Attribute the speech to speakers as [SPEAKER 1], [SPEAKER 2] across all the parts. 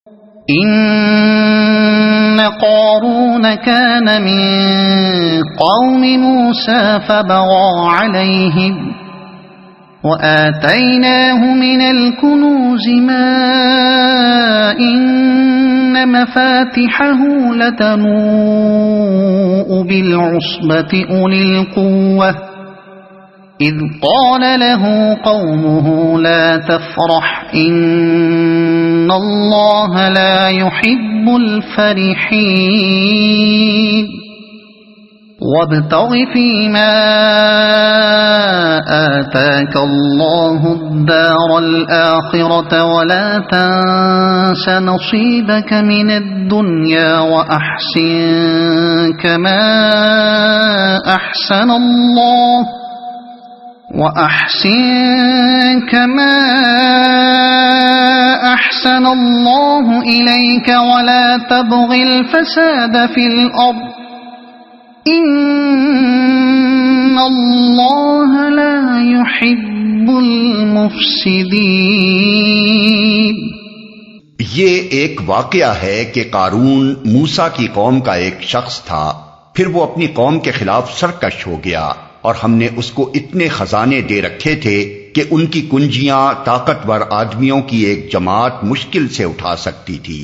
[SPEAKER 1] إن قارون كان من قوم موسى فبغى عليهم وآتيناه من الكنوز ما إن مفاتحه لتنوء بالعصبة أولي القوة إذ قال له قومه لا تفرح إن الله لا يحب الفرحين وابتغ فيما آتاك الله الدار الآخرة ولا تنس نصيبك من الدنيا وأحسن كما أحسن الله إليك ولا تبغ الفساد في الأرض إن الله لا يحب المفسدين۔
[SPEAKER 2] یہ ایک واقعہ ہے کہ قارون موسیٰ کی قوم کا ایک شخص تھا، پھر وہ اپنی قوم کے خلاف سرکش ہو گیا، اور ہم نے اس کو اتنے خزانے دے رکھے تھے کہ ان کی کنجیاں طاقتور آدمیوں کی ایک جماعت مشکل سے اٹھا سکتی تھی۔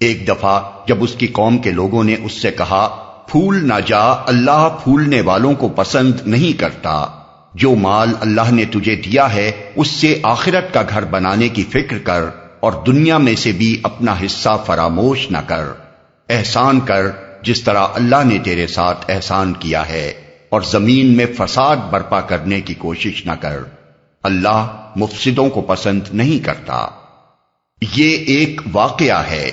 [SPEAKER 2] ایک دفعہ جب اس کی قوم کے لوگوں نے اس سے کہا، پھول نہ جا، اللہ پھولنے والوں کو پسند نہیں کرتا، جو مال اللہ نے تجھے دیا ہے اس سے آخرت کا گھر بنانے کی فکر کر، اور دنیا میں سے بھی اپنا حصہ فراموش نہ کر، احسان کر جس طرح اللہ نے تیرے ساتھ احسان کیا ہے، اور زمین میں فساد برپا کرنے کی کوشش نہ کر، اللہ مفسدوں کو پسند نہیں کرتا۔ یہ ایک واقعہ ہے۔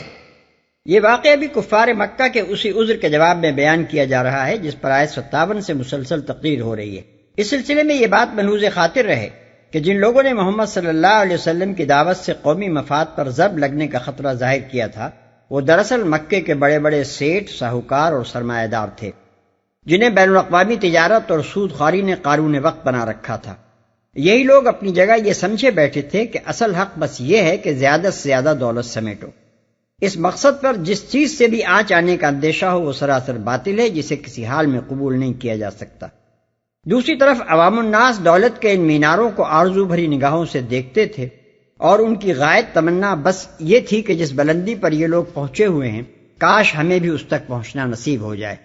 [SPEAKER 3] یہ واقعہ بھی کفار مکہ کے اسی عذر کے جواب میں بیان کیا جا رہا ہے جس پر آیت 57 سے مسلسل تقریر ہو رہی ہے۔ اس سلسلے میں یہ بات ملحوظ خاطر رہے کہ جن لوگوں نے محمد صلی اللہ علیہ وسلم کی دعوت سے قومی مفاد پر ضرب لگنے کا خطرہ ظاہر کیا تھا، وہ دراصل مکے کے بڑے بڑے سیٹھ، ساہوکار اور سرمایہ دار تھے، جنہیں بین الاقوامی تجارت اور سود خواری نے قارون وقت بنا رکھا تھا۔ یہی لوگ اپنی جگہ یہ سمجھے بیٹھے تھے کہ اصل حق بس یہ ہے کہ زیادہ سے زیادہ دولت سمیٹو۔ اس مقصد پر جس چیز سے بھی آنچ آنے کا اندیشہ ہو وہ سراسر باطل ہے، جسے کسی حال میں قبول نہیں کیا جا سکتا۔ دوسری طرف عوام الناس دولت کے ان میناروں کو آرزو بھری نگاہوں سے دیکھتے تھے، اور ان کی غائب تمنا بس یہ تھی کہ جس بلندی پر یہ لوگ پہنچے ہوئے ہیں کاش ہمیں بھی اس تک پہنچنا نصیب ہو جائے۔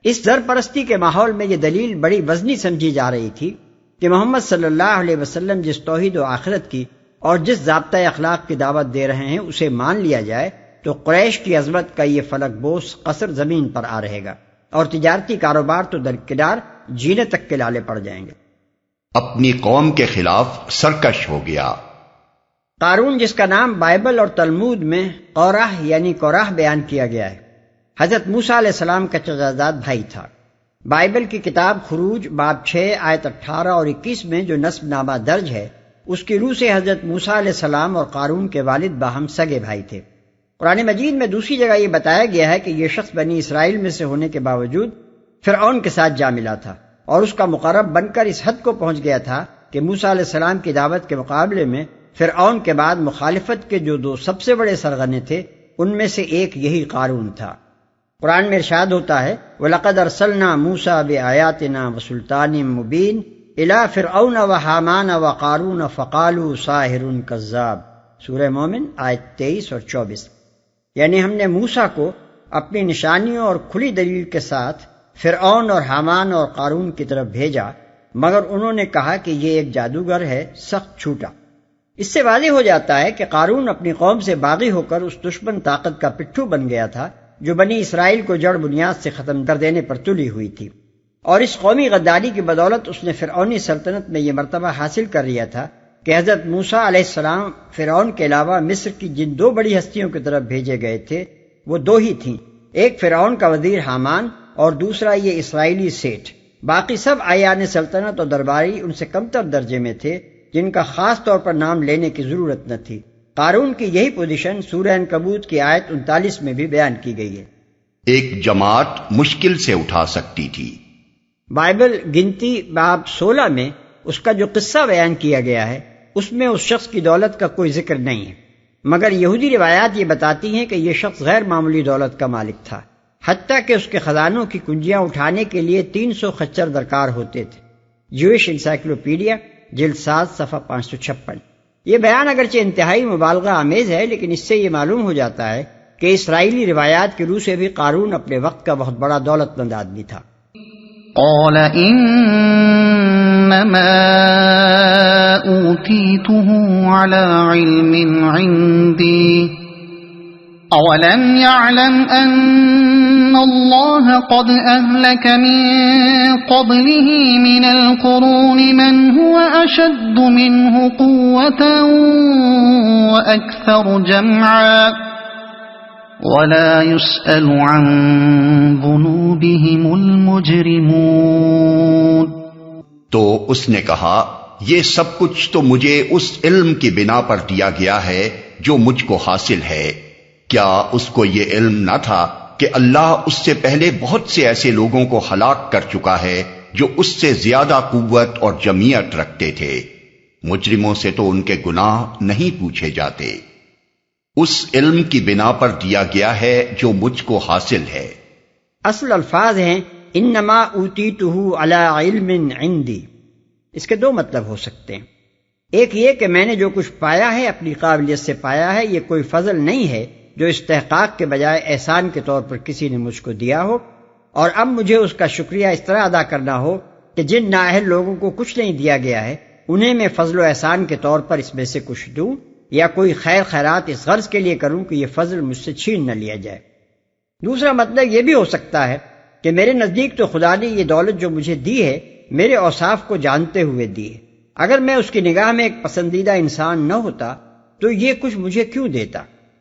[SPEAKER 3] اس زر پرستی کے ماحول میں یہ دلیل بڑی وزنی سمجھی جا رہی تھی کہ محمد صلی اللہ علیہ وسلم جس توحید و آخرت کی اور جس ضابطۂ اخلاق کی دعوت دے رہے ہیں اسے مان لیا جائے تو قریش کی عظمت کا یہ فلک بوس قصر زمین پر آ رہے گا، اور تجارتی کاروبار تو درکنار جینے تک کے لالے پڑ جائیں گے۔
[SPEAKER 2] اپنی قوم کے خلاف سرکش ہو گیا۔
[SPEAKER 3] قارون، جس کا نام بائبل اور تلمود میں قورح یعنی کوراہ بیان کیا گیا ہے، حضرت موسیٰ علیہ السلام کا چچازاد بھائی تھا۔ بائبل کی کتاب خروج باب 6 آیت 18 اور 21 میں جو نسب نامہ درج ہے اس کی روح سے حضرت موسیٰ علیہ السلام اور قارون کے والد باہم سگے بھائی تھے۔ قرآن مجید میں دوسری جگہ یہ بتایا گیا ہے کہ یہ شخص بنی اسرائیل میں سے ہونے کے باوجود فرعون کے ساتھ جا ملا تھا، اور اس کا مقرب بن کر اس حد کو پہنچ گیا تھا کہ موسیٰ علیہ السلام کی دعوت کے مقابلے میں فرعون کے بعد مخالفت کے جو دو سب سے بڑے سرغنے تھے ان میں سے ایک یہی قارون تھا۔ قرآن میں ارشاد ہوتا ہے وَلَقَدْ أَرْسَلْنَا مُوسَىٰ بِآيَاتِنَا وَسُلْطَانٍ مُّبِينٍ إِلَىٰ فِرْعَوْنَ وَحَامَانَ وَقَارُونَ فَقَالُوا سَاحِرٌ كَذَّابٌ، سورہ مومن آیت 23 اور 24۔ یعنی ہم نے موسیٰ کو اپنی نشانیوں اور کھلی دلیل کے ساتھ فرعون اور حامان اور قارون کی طرف بھیجا، مگر انہوں نے کہا کہ یہ ایک جادوگر ہے، سخت چھوٹا۔ اس سے واضح ہو جاتا ہے کہ قارون اپنی قوم سے باغی ہو کر اس دشمن طاقت کا پٹھو بن گیا تھا جو بنی اسرائیل کو جڑ بنیاد سے ختم کر دینے پر تلی ہوئی تھی، اور اس قومی غداری کی بدولت اس نے فرعونی سلطنت میں یہ مرتبہ حاصل کر لیا تھا کہ حضرت موسیٰ علیہ السلام فرعون کے علاوہ مصر کی جن دو بڑی ہستیوں کی طرف بھیجے گئے تھے وہ دو ہی تھیں، ایک فرعون کا وزیر حامان اور دوسرا یہ اسرائیلی سیٹھ۔ باقی سب اعیان سلطنت اور درباری ان سے کمتر درجے میں تھے جن کا خاص طور پر نام لینے کی ضرورت نہ تھی۔ قارون کی یہی پوزیشن سورہ عنکبوت کی آیت 39 میں بھی بیان کی گئی ہے۔
[SPEAKER 2] ایک جماعت مشکل سے اٹھا سکتی تھی۔
[SPEAKER 3] بائبل گنتی باب 16 میں اس کا جو قصہ بیان کیا گیا ہے اس میں اس شخص کی دولت کا کوئی ذکر نہیں ہے۔ مگر یہودی روایات یہ بتاتی ہیں کہ یہ شخص غیر معمولی دولت کا مالک تھا، حتیٰ کہ اس کے خزانوں کی کنجیاں اٹھانے کے لیے 300 خچر درکار ہوتے تھے۔ جوئش انسائکلوپیڈیا جلد 7 صفحہ 556۔ یہ بیان اگرچہ انتہائی مبالغہ آمیز ہے، لیکن اس سے یہ معلوم ہو جاتا ہے کہ اسرائیلی روایات کی روح سے بھی قارون اپنے وقت کا بہت بڑا دولت مند آدمی تھا۔
[SPEAKER 1] قال انما اوتیته على علم عندي اولم يعلم ان الله قد اهلك من قبله من القرون من هو اشد منه قوة واكثر جمعا ولا يسأل عن ذنوبهم المجرمون۔
[SPEAKER 2] تو اس نے کہا یہ سب کچھ تو مجھے اس علم کی بنا پر دیا گیا ہے جو مجھ کو حاصل ہے۔ کیا اس کو یہ علم نہ تھا کہ اللہ اس سے پہلے بہت سے ایسے لوگوں کو ہلاک کر چکا ہے جو اس سے زیادہ قوت اور جمعیت رکھتے تھے؟ مجرموں سے تو ان کے گناہ نہیں پوچھے جاتے۔ اس علم کی بنا پر دیا گیا ہے جو مجھ کو حاصل ہے۔
[SPEAKER 3] اصل الفاظ ہیں انما اوتیتہ علی علم عندی۔ اس کے دو مطلب ہو سکتے ہیں، ایک یہ کہ میں نے جو کچھ پایا ہے اپنی قابلیت سے پایا ہے، یہ کوئی فضل نہیں ہے جو استحقاق کے بجائے احسان کے طور پر کسی نے مجھ کو دیا ہو، اور اب مجھے اس کا شکریہ اس طرح ادا کرنا ہو کہ جن نااہل لوگوں کو کچھ نہیں دیا گیا ہے انہیں میں فضل و احسان کے طور پر اس میں سے کچھ دوں، یا کوئی خیر خیرات اس غرض کے لیے کروں کہ یہ فضل مجھ سے چھین نہ لیا جائے۔ دوسرا مطلب یہ بھی ہو سکتا ہے کہ میرے نزدیک تو خدا نے یہ دولت جو مجھے دی ہے میرے اوصاف کو جانتے ہوئے دی ہے، اگر میں اس کی نگاہ میں ایک پسندیدہ انسان نہ ہوتا تو یہ کچھ مجھے کیوں دیتا؟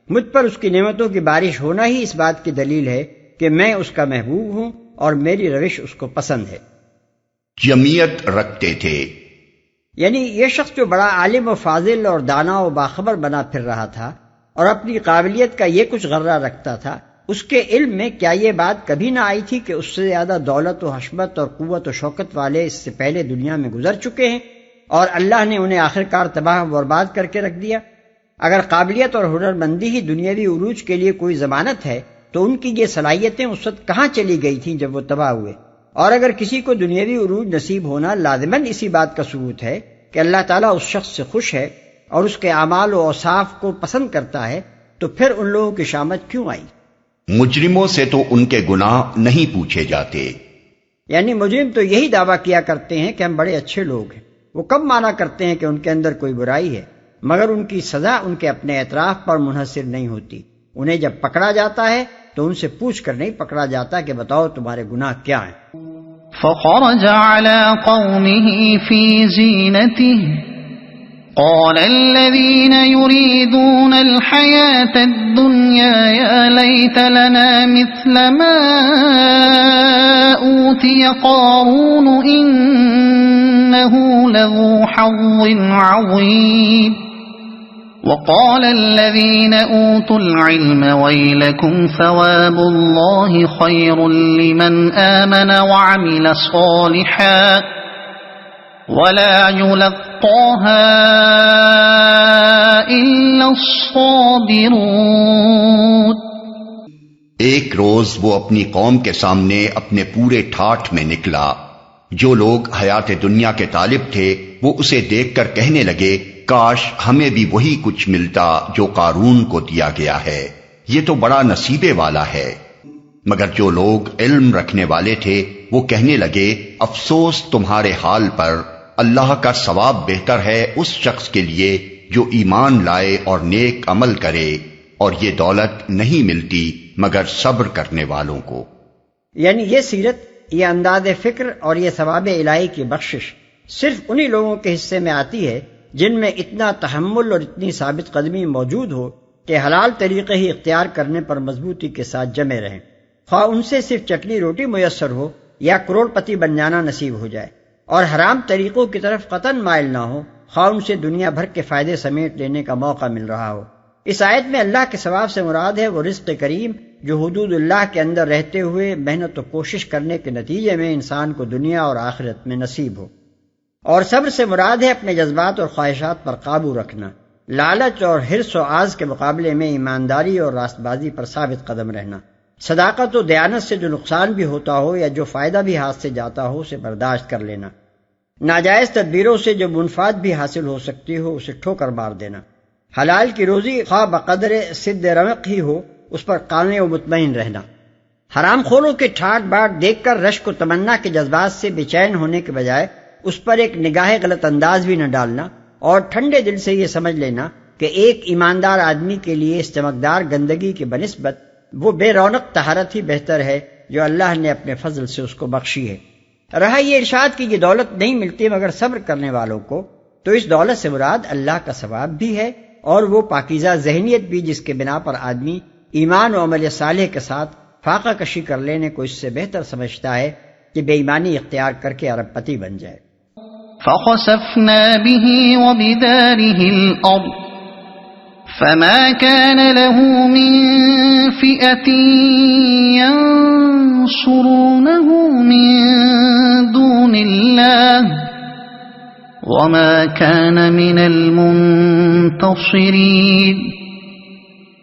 [SPEAKER 3] مجھ پر اس کی نعمتوں کی بارش ہونا ہی اس بات کی دلیل ہے کہ میں اس کا محبوب ہوں اور میری روش اس کو پسند ہے۔
[SPEAKER 2] جمعیت رکھتے تھے،
[SPEAKER 3] یعنی یہ شخص جو بڑا عالم و فاضل اور دانا و باخبر بنا پھر رہا تھا اور اپنی قابلیت کا یہ کچھ غرہ رکھتا تھا، اس کے علم میں کیا یہ بات کبھی نہ آئی تھی کہ اس سے زیادہ دولت و حشمت اور قوت و شوکت والے اس سے پہلے دنیا میں گزر چکے ہیں اور اللہ نے انہیں آخرکار تباہ و برباد کر کے رکھ دیا؟ اگر قابلیت اور ہنرمندی ہی دنیاوی عروج کے لیے کوئی ضمانت ہے تو ان کی یہ صلاحیتیں اس وقت کہاں چلی گئی تھیں جب وہ تباہ ہوئے؟ اور اگر کسی کو دنیاوی عروج نصیب ہونا لازماً اسی بات کا ثبوت ہے کہ اللہ تعالیٰ اس شخص سے خوش ہے اور اس کے اعمال و اوصاف کو پسند کرتا ہے، تو پھر ان لوگوں کی شامت کیوں آئی؟
[SPEAKER 2] مجرموں سے تو ان کے گناہ نہیں پوچھے جاتے۔
[SPEAKER 3] یعنی مجرم تو یہی دعویٰ کیا کرتے ہیں کہ ہم بڑے اچھے لوگ ہیں، وہ کب مانا کرتے ہیں کہ ان کے اندر کوئی برائی ہے، مگر ان کی سزا ان کے اپنے اعتراف پر منحصر نہیں ہوتی۔ انہیں جب پکڑا جاتا ہے تو ان سے پوچھ کر نہیں پکڑا جاتا کہ بتاؤ تمہارے گناہ کیا ہیں۔
[SPEAKER 1] فخرج على قومه في زينته قال الذين يريدون الحياة الدنيا يا ليت لنا مثل ما أوتي قارون إنه لذو حظ عظيم وقال الذين أوتوا العلم ويلكم ثواب الله خير لمن آمن وعمل صالحا ولا يلقاها إلا الصابرون۔
[SPEAKER 2] ایک روز وہ اپنی قوم کے سامنے اپنے پورے ٹھاٹھ میں نکلا۔ جو لوگ حیات دنیا کے طالب تھے وہ اسے دیکھ کر کہنے لگے کاش ہمیں بھی وہی کچھ ملتا جو قارون کو دیا گیا ہے، یہ تو بڑا نصیبے والا ہے۔ مگر جو لوگ علم رکھنے والے تھے وہ کہنے لگے افسوس تمہارے حال پر، اللہ کا ثواب بہتر ہے اس شخص کے لیے جو ایمان لائے اور نیک عمل کرے، اور یہ دولت نہیں ملتی مگر صبر کرنے والوں کو۔
[SPEAKER 3] یعنی یہ سیرت، یہ انداز فکر اور یہ ثواب الہی کی بخشش صرف انہی لوگوں کے حصے میں آتی ہے جن میں اتنا تحمل اور اتنی ثابت قدمی موجود ہو کہ حلال طریقے ہی اختیار کرنے پر مضبوطی کے ساتھ جمے رہیں، خواہ ان سے صرف چٹنی روٹی میسر ہو یا کروڑ پتی بن جانا نصیب ہو جائے، اور حرام طریقوں کی طرف قطعاً مائل نہ ہو خواہ ان سے دنیا بھر کے فائدے سمیٹ لینے کا موقع مل رہا ہو۔ اس آیت میں اللہ کے ثواب سے مراد ہے وہ رزق کریم جو حدود اللہ کے اندر رہتے ہوئے محنت و کوشش کرنے کے نتیجے میں انسان کو دنیا اور آخرت میں نصیب ہو، اور صبر سے مراد ہے اپنے جذبات اور خواہشات پر قابو رکھنا، لالچ اور حرص و آز کے مقابلے میں ایمانداری اور راست بازی پر ثابت قدم رہنا، صداقت و دیانت سے جو نقصان بھی ہوتا ہو یا جو فائدہ بھی ہاتھ سے جاتا ہو اسے برداشت کر لینا، ناجائز تدبیروں سے جو منفعت بھی حاصل ہو سکتی ہو اسے ٹھوکر مار دینا، حلال کی روزی خواہ بقدر سد رمق ہی ہو اس پر قانع و مطمئن رہنا، حرام خوروں کے ٹھاٹ باٹ دیکھ کر رشک و تمنا کے جذبات سے بے چین ہونے کے بجائے اس پر ایک نگاہ غلط انداز بھی نہ ڈالنا، اور ٹھنڈے دل سے یہ سمجھ لینا کہ ایک ایماندار آدمی کے لیے اس چمکدار گندگی کے بنسبت وہ بے رونق طہارت ہی بہتر ہے جو اللہ نے اپنے فضل سے اس کو بخشی ہے۔ رہا یہ ارشاد کہ یہ دولت نہیں ملتی مگر صبر کرنے والوں کو، تو اس دولت سے مراد اللہ کا ثواب بھی ہے اور وہ پاکیزہ ذہنیت بھی جس کے بنا پر آدمی ایمان و عمل صالح کے ساتھ فاقہ کشی کر لینے کو اس سے بہتر سمجھتا ہے کہ بے ایمانی اختیار کر کے ارب پتی بن جائے۔
[SPEAKER 1] فخسفنا به وبداره الأرض فما كان له من فئة ينصرونه من دون الله وما كان من المنتصرين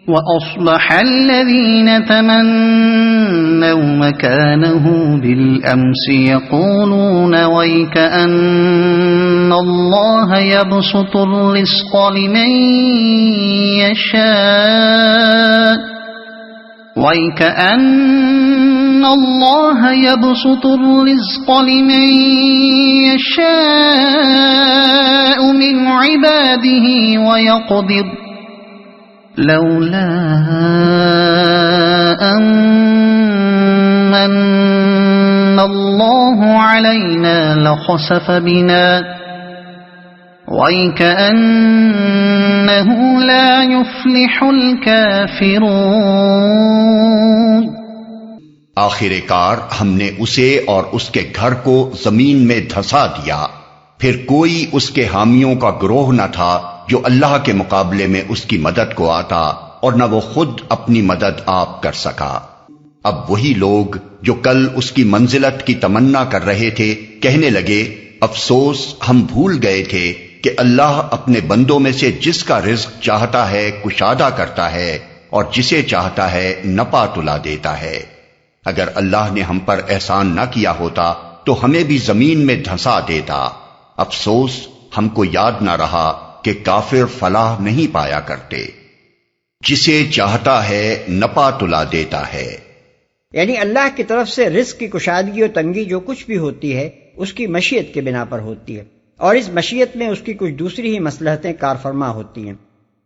[SPEAKER 1] وأصبح الذين تمنوا مكانه بالأمس يقولون ويكأن الله يبسط الرزق لمن يشاء ويكأن الله يبسط الرزق لمن يشاء من عباده ويقدر لولا أن الله علينا لخسف بنا وَيْكَأَنَّهُ لَا يُفْلِحُ الْكَافِرُونَ۔
[SPEAKER 2] آخر کار ہم نے اسے اور اس کے گھر کو زمین میں دھسا دیا، پھر کوئی اس کے حامیوں کا گروہ نہ تھا جو اللہ کے مقابلے میں اس کی مدد کو آتا، اور نہ وہ خود اپنی مدد آپ کر سکا۔ اب وہی لوگ جو کل اس کی منزلت کی تمنا کر رہے تھے کہنے لگے افسوس ہم بھول گئے تھے کہ اللہ اپنے بندوں میں سے جس کا رزق چاہتا ہے کشادہ کرتا ہے اور جسے چاہتا ہے نپا تلا دیتا ہے۔ اگر اللہ نے ہم پر احسان نہ کیا ہوتا تو ہمیں بھی زمین میں دھسا دیتا۔ افسوس ہم کو یاد نہ رہا کہ کافر فلاح نہیں پایا کرتے۔ جسے چاہتا ہے نپا تلا دیتا ہے،
[SPEAKER 3] یعنی اللہ کی طرف سے رزق کی کشادگی و تنگی جو کچھ بھی ہوتی ہے اس کی مشیت کے بنا پر ہوتی ہے، اور اس مشیت میں اس کی کچھ دوسری ہی مصلحتیں کارفرما ہوتی ہیں۔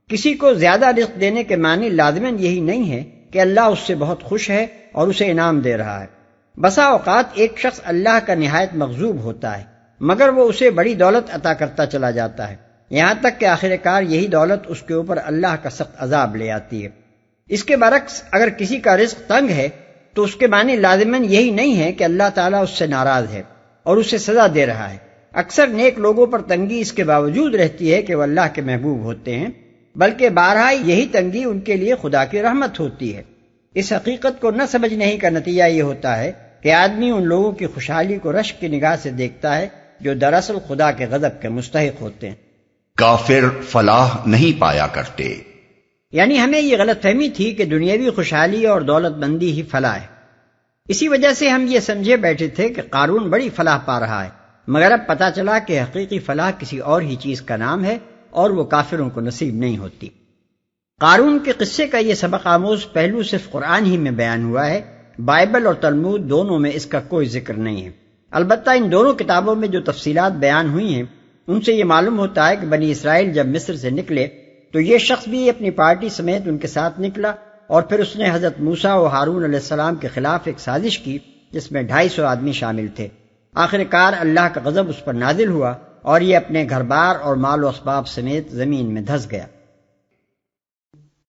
[SPEAKER 3] کسی کو زیادہ رزق دینے کے معنی لازماً یہی نہیں ہے کہ اللہ اس سے بہت خوش ہے اور اسے انعام دے رہا ہے۔ بسا اوقات ایک شخص اللہ کا نہایت مغضوب ہوتا ہے مگر وہ اسے بڑی دولت عطا کرتا چلا جاتا ہے، یہاں تک کہ آخر کار یہی دولت اس کے اوپر اللہ کا سخت عذاب لے آتی ہے۔ اس کے برعکس اگر کسی کا رزق تنگ ہے تو اس کے معنی لازماً یہی نہیں ہے کہ اللہ تعالیٰ اس سے ناراض ہے اور اسے سزا دے رہا ہے۔ اکثر نیک لوگوں پر تنگی اس کے باوجود رہتی ہے کہ وہ اللہ کے محبوب ہوتے ہیں، بلکہ بارہا یہی تنگی ان کے لیے خدا کی رحمت ہوتی ہے۔ اس حقیقت کو نہ سمجھنے کا نتیجہ یہ ہوتا ہے کہ آدمی ان لوگوں کی خوشحالی کو رشک کی نگاہ سے دیکھتا ہے جو دراصل خدا کے غضب کے مستحق ہوتے ہیں۔
[SPEAKER 2] کافر فلاح نہیں پایا کرتے،
[SPEAKER 3] یعنی ہمیں یہ غلط فہمی تھی کہ دنیاوی خوشحالی اور دولت مندی ہی فلاح ہے۔ اسی وجہ سے ہم یہ سمجھے بیٹھے تھے کہ قارون بڑی فلاح پا رہا ہے، مگر اب پتہ چلا کہ حقیقی فلاح کسی اور ہی چیز کا نام ہے اور وہ کافروں کو نصیب نہیں ہوتی۔ قارون کے قصے کا یہ سبق آموز پہلو صرف قرآن ہی میں بیان ہوا ہے، بائبل اور تلمود دونوں میں اس کا کوئی ذکر نہیں ہے۔ البتہ ان دونوں کتابوں میں جو تفصیلات بیان ہوئی ہیں ان سے یہ معلوم ہوتا ہے کہ بنی اسرائیل جب مصر سے نکلے تو یہ شخص بھی اپنی پارٹی سمیت ان کے ساتھ نکلا، اور پھر اس نے حضرت موسیٰ و ہارون علیہ السلام کے خلاف ایک سازش کی جس میں 250 آدمی شامل تھے۔ آخر کار اللہ کا غضب اس پر نازل ہوا اور یہ اپنے گھر بار اور مال و اسباب سمیت زمین میں دھس گیا۔